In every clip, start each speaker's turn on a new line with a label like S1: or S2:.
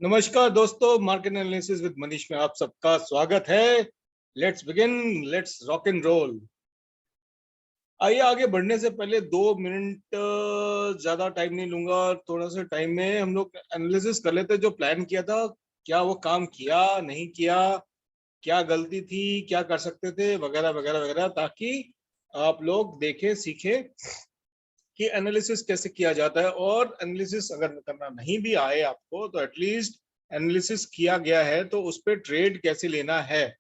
S1: नमस्कार दोस्तों, market analysis with Manish में आप सबका स्वागत है। Let's begin, let's rock and roll. आइए आगे बढ़ने से पहले 2 मिनट ज्यादा टाइम नहीं लूंगा। थोड़ा सा टाइम में हम लोग एनालिसिस कर लेते हैं। जो प्लान किया था, क्या वो काम किया, नहीं किया, क्या गलती थी, क्या कर सकते थे, वगैरह वगैरह वगैरह, ताकि आप लोग देखें, सीखें कि एनालिसिस कैसे किया जाता है। और एनालिसिस अगर करना नहीं भी आए आपको, तो एटलीस्ट एनालिसिस किया गया है तो उस पर ट्रेड कैसे लेना है।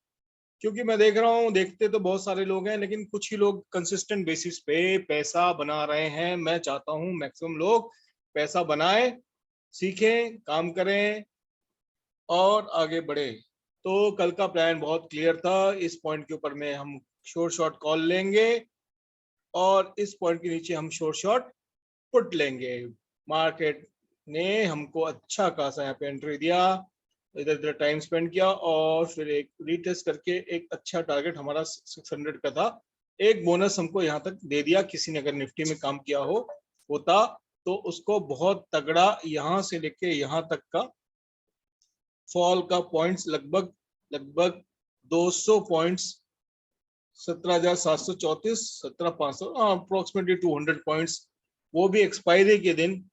S1: क्योंकि मैं देख रहा हूँ, देखते तो बहुत सारे लोग हैं, लेकिन कुछ ही लोग कंसिस्टेंट बेसिस पे पैसा बना रहे हैं। मैं चाहता हूँ मैक्सिमम लोग पैसा बनाए, सीखें, काम करें और आगे बढ़े। तो कल का प्लान बहुत क्लियर था। इस पॉइंट के ऊपर में हम शॉर्ट शॉर्ट कॉल लेंगे और इस पॉइंट के नीचे हम शॉर्ट शॉर्ट पुट लेंगे। मार्केट ने हमको अच्छा खासा यहाँ पे एंट्री दिया, इधर इधर टाइम स्पेंड किया और फिर एक रीटेस्ट करके एक अच्छा टारगेट हमारा 600 का था। एक बोनस हमको यहाँ तक दे दिया। किसी ने अगर निफ्टी में काम किया होता तो उसको बहुत तगड़ा यहाँ से लेके यहाँ तक का फॉल का पॉइंट्स लगभग लगभग 200 पॉइंट्स, 17,734, 17,500, अप्रोक्सीमेटली 200 पॉइंट्स, वो भी एक्सपायरी के दिन।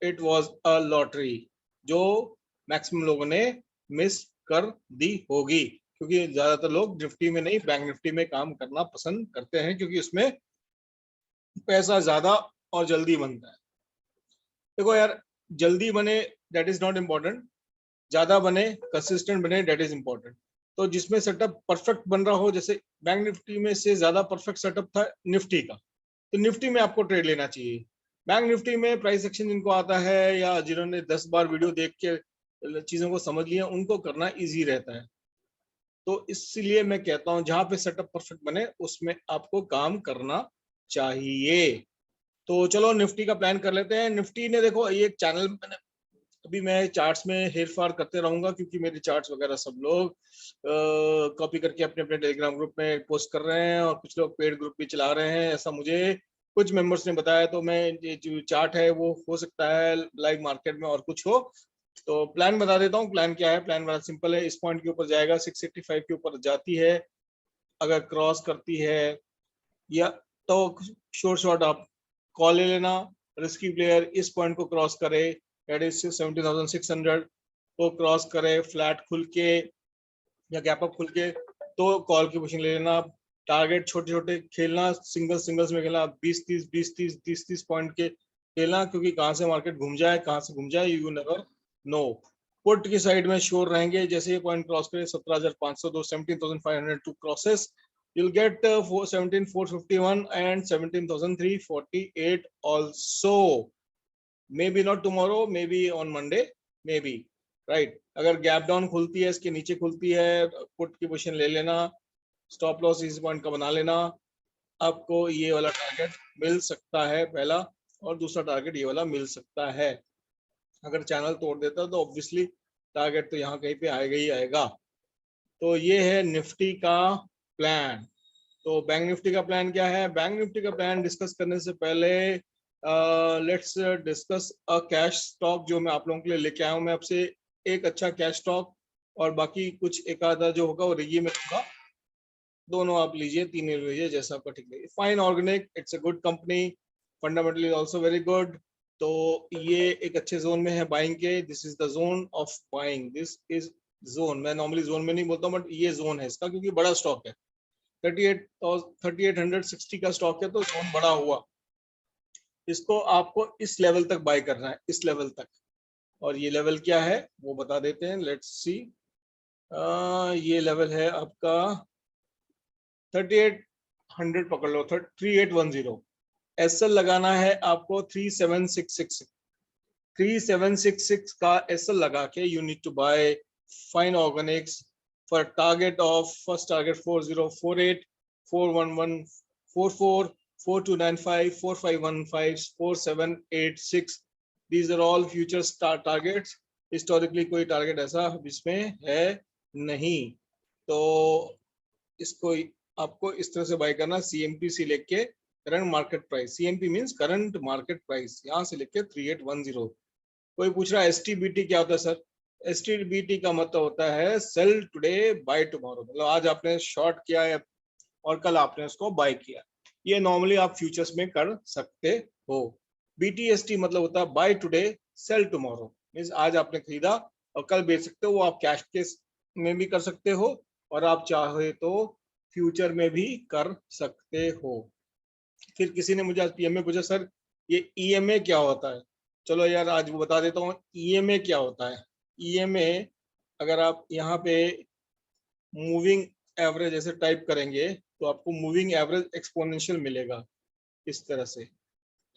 S1: इट वाज अ लॉटरी जो मैक्सिमम लोगों ने मिस कर दी होगी, क्योंकि ज्यादातर लोग निफ्टी में नहीं, बैंक निफ्टी में काम करना पसंद करते हैं, क्योंकि उसमें पैसा ज्यादा और जल्दी बनता है। देखो यार, जल्दी बने दैट इज नॉट इम्पोर्टेंट, ज्यादा बने, कंसिस्टेंट बने, दैट इज इम्पोर्टेंट। तो जिसमें सेटअप परफेक्ट बन रहा हो, जैसे बैंक निफ्टी में से ज्यादा परफेक्ट सेटअप था निफ्टी का, तो निफ्टी में आपको ट्रेड लेना चाहिए। बैंक निफ्टी में प्राइस एक्शन जिनको आता है या जिन्होंने 10 बार वीडियो देख के चीजों को समझ लिया, उनको करना इजी रहता है। तो इसलिए मैं कहता हूं जहां पे सेटअप परफेक्ट बने उसमें आपको काम करना चाहिए। तो चलो निफ्टी का प्लान कर लेते हैं। निफ्टी ने, देखो, ये एक चैनल मैंने, अभी मैं चार्ट्स में हेर फार करते रहूंगा, क्योंकि मेरे चार्ट्स वगैरह सब लोग कॉपी करके अपने अपने टेलीग्राम ग्रुप में पोस्ट कर रहे हैं और कुछ लोग पेड ग्रुप भी चला रहे हैं, ऐसा मुझे कुछ मेंबर्स ने बताया। तो मैं, ये जो चार्ट है वो हो सकता है लाइव मार्केट में और कुछ हो। तो प्लान बता देता हूँ। प्लान क्या है? प्लान बड़ा सिंपल है। इस पॉइंट के ऊपर जाएगा, 685 के ऊपर जाती है, अगर क्रॉस करती है या तो शॉर्ट शॉर्ट आप कॉल ले लेना। रिस्की प्लेयर इस पॉइंट को क्रॉस करे, दैट इज 17,600 को क्रॉस करे फ्लैट खुल के या गैप अप खुल के, तो कॉल की पोजीशन ले लेना। टारगेट छोटे छोटे खेलना, सिंगल्स में खेलना, 20-30 पॉइंट के खेलना, क्योंकि कहाँ से मार्केट घूम जाए, कहाँ से घूम जाए, यू नेवर नो। पुट की साइड में श्योर रहेंगे, जैसे ये पॉइंट क्रॉस करे 17,502, 17,502 crosses, you'll get 17,451 and 17,348 also. Maybe not tomorrow, maybe on Monday, maybe, right? अगर गैप डाउन खुलती है, इसके नीचे खुलती है, पुट की पोजीशन ले लेना, स्टॉप लॉस इस पॉइंट का बना लेना। आपको ये वाला टारगेट मिल सकता है पहला, और दूसरा टारगेट ये वाला मिल सकता है। अगर चैनल तोड़ देता तो ऑब्वियसली टारगेट तो यहाँ कहीं पे आएगा ही आएगा। तो ये है निफ्टी का प्लान। तो बैंक निफ्टी का प्लान क्या है? बैंक निफ्टी का प्लान डिस्कस करने से पहले let's discuss a cash stock जो मैं आप लोगों के लिए लेके आया हूँ। मैं आपसे एक अच्छा कैश स्टॉक और बाकी कुछ एक आधा जो होगा वो रिव्यू में होगा। दोनों आप लीजिए, तीन ले लीजिए, जैसा आपका ठीक लगे। Fine organic, it's a good company, fundamentally also very good. तो ये एक अच्छे जोन में है बाइंग के। This is the zone of buying, this is zone. मैं नॉर्मली जोन में नहीं बोलता हूँ, बट ये जोन है इसका, क्योंकि बड़ा स्टॉक है। 3860 का स्टॉक है, तो जोन बड़ा हुआ। इसको आपको इस लेवल तक बाय करना है, इस लेवल तक। और ये लेवल क्या है वो बता देते हैं, लेट्स सी। ये लेवल है आपका 3800 पकड़ लो, 3810। एसएल लगाना है आपको 3766। 3766 का एसएल लगा के you need to buy Fine Organics for target of, first target 4048, 411, 44, 4295, 4515, 4786। These are all future targets. Historically कोई टारगेट ऐसा इसमें है नहीं। तो इसको आपको इस तरह से बाय करना, सीएमपी से लेके current market price. CMP means current market price, यहां से लेके 3810। कोई पूछ रहा है एसटीबीटी क्या होता है सर? STBT का मतलब होता है सेल टुडे बाय टुमारो, मतलब आज आपने शॉर्ट किया है और कल आपने उसको बाय किया। ये नॉर्मली आप फ्यूचर्स में कर सकते हो। BTST मतलब होता है buy today sell tomorrow, means आज आपने खरीदा और कल बेच सकते हो। वो आप कैश के में भी कर सकते हो और आप चाहे तो फ्यूचर में भी कर सकते हो। फिर किसी ने मुझे आज PM में पूछा, सर ये EMA क्या होता है? चलो यार आज वो बता देता हूँ EMA क्या होता है। EMA अगर आप यहाँ पे मूविंग एवरेज ऐसे टाइप करेंगे तो आपको मूविंग एवरेज एक्सपोनेंशियल मिलेगा इस तरह से,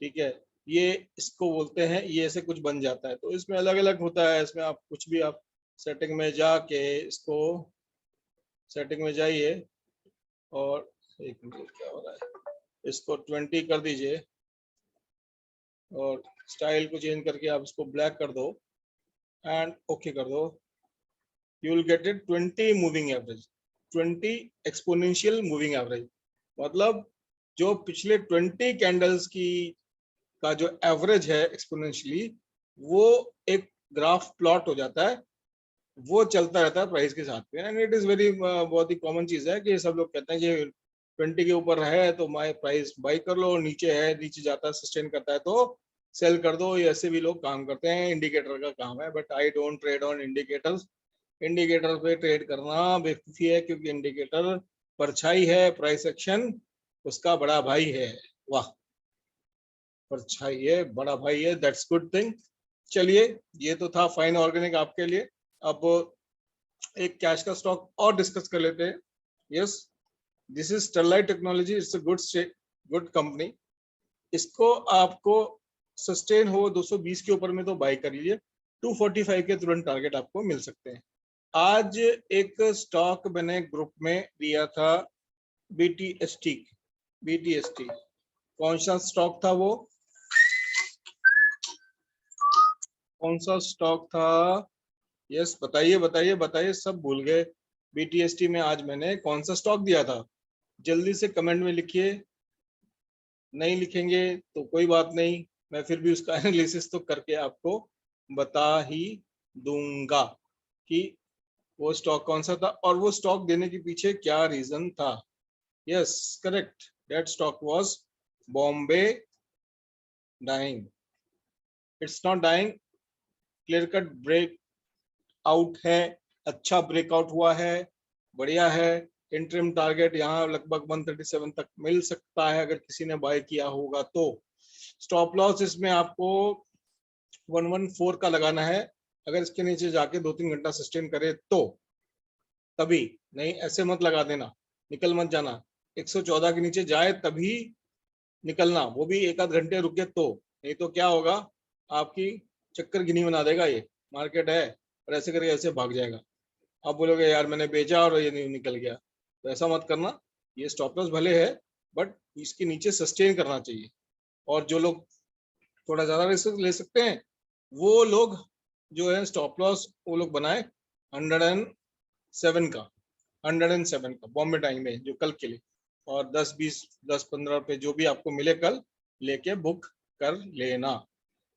S1: ठीक है। ये इसको बोलते हैं, ये ऐसे कुछ बन जाता है। तो इसमें अलग अलग होता है, इसमें आप कुछ भी आप सेटिंग में जाके इसको सेटिंग में जाइए और एक मिनट क्या हो रहा है, इसको 20 कर दीजिए और स्टाइल को चेंज करके आप इसको ब्लैक कर दो एंड ओके कर दो। You will get it 20 moving average, 20 exponential moving average, मतलब जो पिछले 20 कैंडल्स की का जो एवरेज है एक्सपोनेंशियली, वो एक ग्राफ प्लॉट हो जाता है, वो चलता रहता है प्राइस के साथ में। एंड इट इज वेरी बहुत ही कॉमन चीज है कि सब लोग कहते हैं कि 20 के ऊपर है तो माय प्राइस बाई कर लो, नीचे है नीचे जाता है सस्टेन करता है तो सेल कर दो। ये ऐसे भी लोग काम करते हैं, इंडिकेटर का काम है। But I don't trade on indicators. Indicator पे ट्रेड करना बेवकूफी है, क्योंकि इंडिकेटर परछाई है, प्राइस एक्शन उसका बड़ा भाई है। वाह, परछाई है, बड़ा भाई है, दैट्स गुड थिंग। चलिए, ये तो था फाइन ऑर्गेनिक आपके लिए। अब एक कैश का स्टॉक और डिस्कस कर लेते हैं। Yes, this is Sterlite technology, it's a good company. इसको आपको सस्टेन हो 220 के ऊपर में तो बाय कर लीजिए, 245 के तुरंत टारगेट आपको मिल सकते हैं। आज एक स्टॉक मैंने ग्रुप में दिया था, BTST। कौन सा स्टॉक था वो, कौन सा स्टॉक था? यस, बताइए बताइए बताइए, सब भूल गए। BTST में आज मैंने कौन सा स्टॉक दिया था? जल्दी से कमेंट में लिखिए। नहीं लिखेंगे तो कोई बात नहीं, मैं फिर भी उसका एनालिसिस तो करके आपको बता ही दूंगा कि वो स्टॉक कौन सा था और वो स्टॉक देने के पीछे क्या रीजन था। Yes, correct, that stock was Bombay Dyeing. It's not dying, clear cut break out है, अच्छा ब्रेकआउट हुआ है, बढ़िया है। इंटरिम टारगेट यहाँ लगभग 137 तक मिल सकता है अगर किसी ने बाय किया होगा तो। स्टॉप लॉस इसमें आपको 114 का लगाना है, अगर इसके नीचे जाके 2-3 घंटा सस्टेन करे तो तभी, नहीं ऐसे मत लगा देना, निकल मत जाना। 114 के नीचे जाए तभी निकलना, वो भी एक आध घंटे रुके तो, नहीं तो क्या होगा, आपकी चक्कर गिनी बना देगा ये मार्केट है, और ऐसे करके ऐसे भाग जाएगा। आप बोलोगे यार मैंने बेचा और ये नहीं निकल गया, तो ऐसा मत करना। ये स्टॉप लॉस भले है बट इसके नीचे सस्टेन करना चाहिए। और जो लोग थोड़ा ज्यादा रिस्क ले सकते हैं वो लोग जो है स्टॉप लॉस वो लोग बनाए 107 का, 107 का बॉम्बे टाइम में जो कल के लिए, और 10-20 10-15 रुपए जो भी आपको मिले कल लेके बुक कर लेना।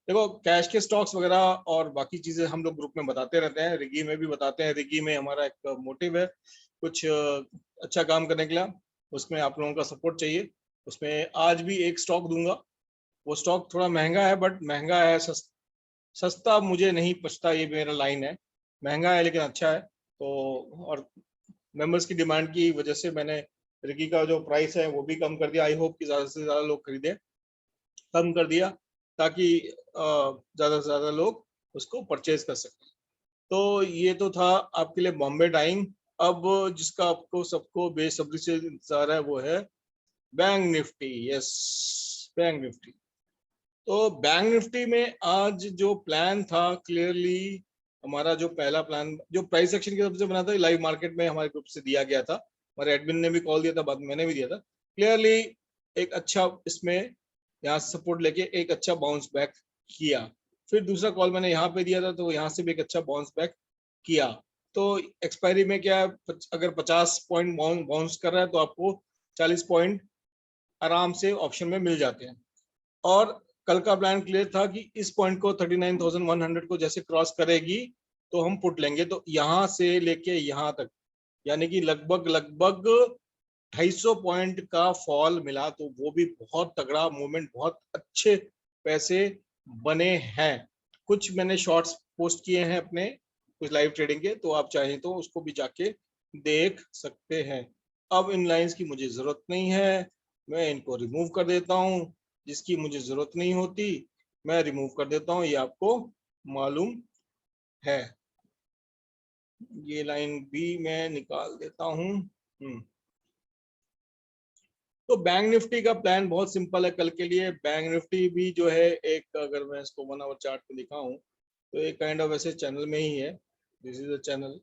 S1: देखो, कैश के स्टॉक्स वगैरह और बाकी चीजें हम लोग ग्रुप में बताते रहते हैं, रिगी में भी बताते हैं। रिगी में हमारा एक मोटिव है कुछ अच्छा काम करने के लिए, उसमें आप लोगों का सपोर्ट चाहिए। उसमें आज भी एक स्टॉक दूंगा, वो स्टॉक थोड़ा महंगा है, बट महंगा है सस्ता मुझे नहीं पछता, ये मेरा लाइन है। महंगा है लेकिन अच्छा है। तो और मेंबर्स की डिमांड की वजह से मैंने रिगी का जो प्राइस है वो भी कम कर दिया। आई होप कि ज्यादा से ज्यादा लोग खरीदे, कम कर दिया ताकि ज्यादा से ज्यादा लोग उसको परचेज कर सकें। तो ये तो था आपके लिए बॉम्बे डाइंग। अब जिसका आपको सबको बेसब्री से इंतजार है वो है bank Nifty. Yes, bank Nifty. तो बैंक निफ्टी में आज जो प्लान था, क्लियरली हमारा जो पहला प्लान जो प्राइस एक्शन की तरफ से बना था, लाइव मार्केट में हमारे ग्रुप से दिया गया था, हमारे एडमिन ने भी कॉल दिया था, बाद में मैंने भी दिया था। क्लियरली एक अच्छा इसमें यहाँ सपोर्ट लेके एक अच्छा बाउंस बैक किया। फिर दूसरा कॉल मैंने यहाँ पे दिया था तो यहाँ से भी एक अच्छा बाउंस बैक किया। तो एक्सपायरी में क्या, अगर 50 पॉइंट बाउंस कर रहा है तो आपको 40 पॉइंट आराम से ऑप्शन में मिल जाते हैं। और कल का प्लान क्लियर था कि इस पॉइंट को 39,100 को जैसे क्रॉस करेगी तो हम पुट लेंगे। तो यहाँ से लेके यहाँ तक यानी कि लगभग 250 पॉइंट का फॉल मिला, तो वो भी बहुत तगड़ा मूवमेंट, बहुत अच्छे पैसे बने हैं। कुछ मैंने शॉर्ट्स पोस्ट किए हैं अपने कुछ लाइव ट्रेडिंग के, तो आप चाहें तो उसको भी जाके देख सकते हैं। अब इन लाइंस की मुझे जरूरत नहीं है, मैं इनको रिमूव कर देता हूं। जिसकी मुझे जरूरत नहीं होती मैं रिमूव कर देता हूं, ये आपको मालूम है। ये लाइन भी मैं निकाल देता हूं। तो बैंक निफ्टी का प्लान बहुत सिंपल है कल के लिए। बैंक निफ्टी भी जो है एक, अगर मैं इसको 1 आवर चार्ट पे दिखाऊं तो एक काइंड ऑफ ऐसे चैनल में ही है। दिस इज अ चैनल,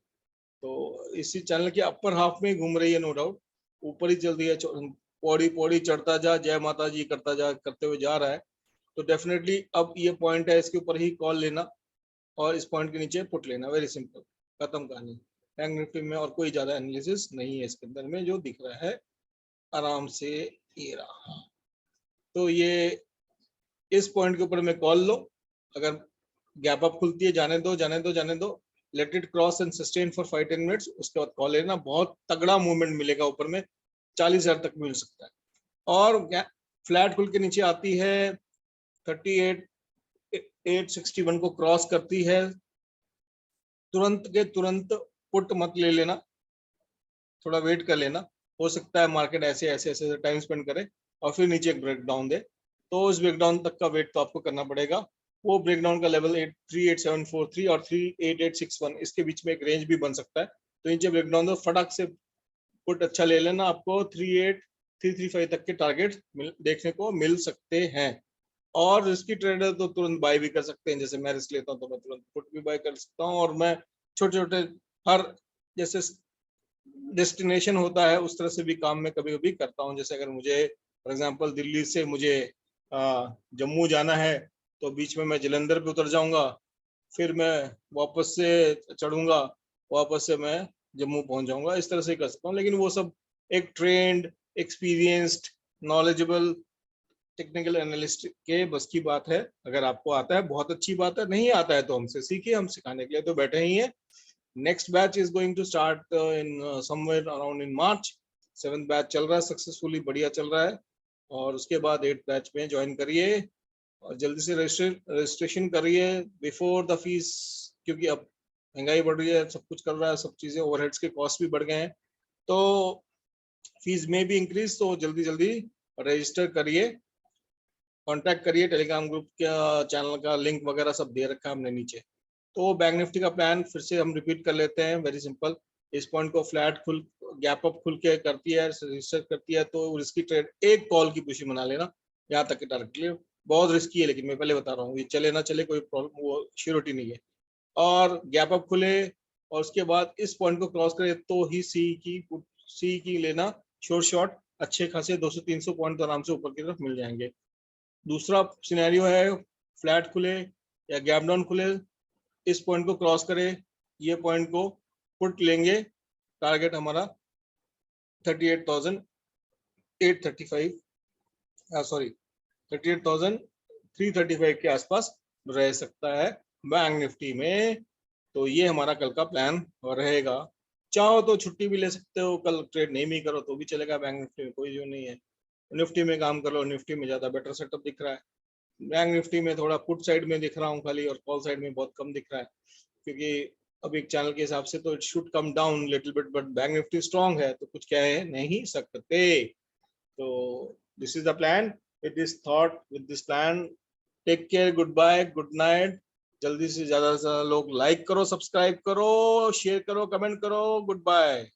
S1: तो इसी चैनल के अपर हाफ में घूम रही है, नो डाउट। ऊपर ही चल रही है, पौड़ी पौड़ी चढ़ता जा, जय माता जी करता जा, करते हुए जा रहा है। तो डेफिनेटली अब ये पॉइंट है, इसके ऊपर ही कॉल लेना और इस पॉइंट के नीचे पुट लेना, वेरी सिंपल, खत्म कहानी। बैंक निफ्टी में और कोई ज्यादा एनालिसिस नहीं है इसके अंदर में, जो दिख रहा है आराम से ये रहा। तो ये इस पॉइंट के ऊपर में कॉल लो, अगर गैप अप खुलती है जाने दो जाने दो जाने दो, let it cross and sustain for 5-10 minutes, उसके बाद कॉल लेना। बहुत तगड़ा मूवमेंट मिलेगा, ऊपर में 40,000 तक मिल सकता है। और फ्लैट खुल के नीचे आती है 3861 को क्रॉस करती है, तुरंत के तुरंत पुट मत ले लेना, थोड़ा वेट कर लेना। हो सकता है मार्केट ऐसे ऐसे ऐसे टाइम स्पेंड करे और फिर नीचे एक ब्रेकडाउन दे, तो उस ब्रेकडाउन तक का वेट तो आपको करना पड़ेगा। वो ब्रेकडाउन का लेवल 38743 और 38861, इसके बीच में एक रेंज भी बन सकता है। तो नीचे ब्रेकडाउन दो, फटाक से पुट अच्छा ले लेना, आपको 38335 तक के टारगेट देखने को मिल सकते हैं। और रिस्की ट्रेडर तो तुरंत बाय भी कर सकते हैं, जैसे मैं रिस्क लेता हूँ तो मैं तुरंत पुट भी बाय कर सकता हूँ। और मैं छोटे छोटे हर जैसे डेस्टिनेशन होता है उस तरह से भी काम में कभी कभी करता हूँ। जैसे अगर मुझे फॉर एग्जांपल दिल्ली से मुझे जम्मू जाना है, तो बीच में मैं जलंधर पे उतर जाऊंगा, फिर मैं वापस से चढ़ूंगा, वापस से मैं जम्मू पहुंच जाऊंगा, इस तरह से कर सकता हूँ। लेकिन वो सब एक trend, experienced, knowledgeable technical analyst के बस की बात है। अगर आपको आता है बहुत अच्छी बात है, नहीं आता है तो हमसे सीखिए, हम सिखाने के लिए तो बैठे ही हैं। Next batch is going to start in somewhere around in March. 7th batch चल रहा है सक्सेसफुली, बढ़िया चल रहा है। और उसके बाद 8th बैच में ज्वाइन करिए और जल्दी से रजिस्ट्रेशन करिए बिफोर द फीस, क्योंकि अब महंगाई बढ़ रही है, सब कुछ कर रहा है, सब चीजें, ओवरहेड्स के कॉस्ट भी बढ़ गए हैं, तो फीस में भी इंक्रीज। तो जल्दी जल्दी रजिस्टर करिए, कांटेक्ट करिए। टेलीग्राम ग्रुप का चैनल का लिंक वगैरह सब दे रखा है हमने नीचे। तो बैंक निफ्टी का प्लान फिर से हम रिपीट कर लेते हैं, वेरी सिंपल। इस पॉइंट को फ्लैट खुल गैप अप खुल के करती है, रजिस्टर करती है, तो रिस्की ट्रेड एक कॉल की पोजीशन बना लेना, यहाँ तक के टारगेट लिए। बहुत रिस्की है, लेकिन मैं पहले बता रहा हूँ, ये चले ना चले कोई प्रॉब्लम, वो श्योरिटी नहीं है। और गैप अप खुले और उसके बाद इस पॉइंट को क्रॉस करे तो ही सी की लेना शॉर्ट अच्छे खासे 200-300 पॉइंट तो आराम से ऊपर की तरफ मिल जाएंगे। दूसरा सिनेरियो है फ्लैट खुले या गैप डाउन खुले, इस पॉइंट को क्रॉस करे, ये पॉइंट को पुट लेंगे, टारगेट हमारा 38,835 सॉरी 38,335 के आसपास रह सकता है बैंक निफ्टी में। तो ये हमारा कल का प्लान रहेगा। चाहो तो छुट्टी भी ले सकते हो, कल ट्रेड नहीं भी करो तो भी चलेगा, बैंक निफ्टी में कोई जो नहीं है। निफ्टी में काम कर लो, निफ्टी में ज्यादा बेटर सेटअप दिख रहा है। बैंक निफ्टी में थोड़ा पुट साइड में दिख रहा हूँ खाली, और कॉल साइड में बहुत कम दिख रहा है, क्योंकि अब एक चैनल के हिसाब से तो it should come down little bit, but bank Nifty strong है तो कुछ कह नहीं सकते। तो this is the plan, with this thought, with this plan, take care, good bye, good night. जल्दी से ज्यादा लोग लाइक करो, सब्सक्राइब करो, शेयर करो, कमेंट करो, गुड बाय।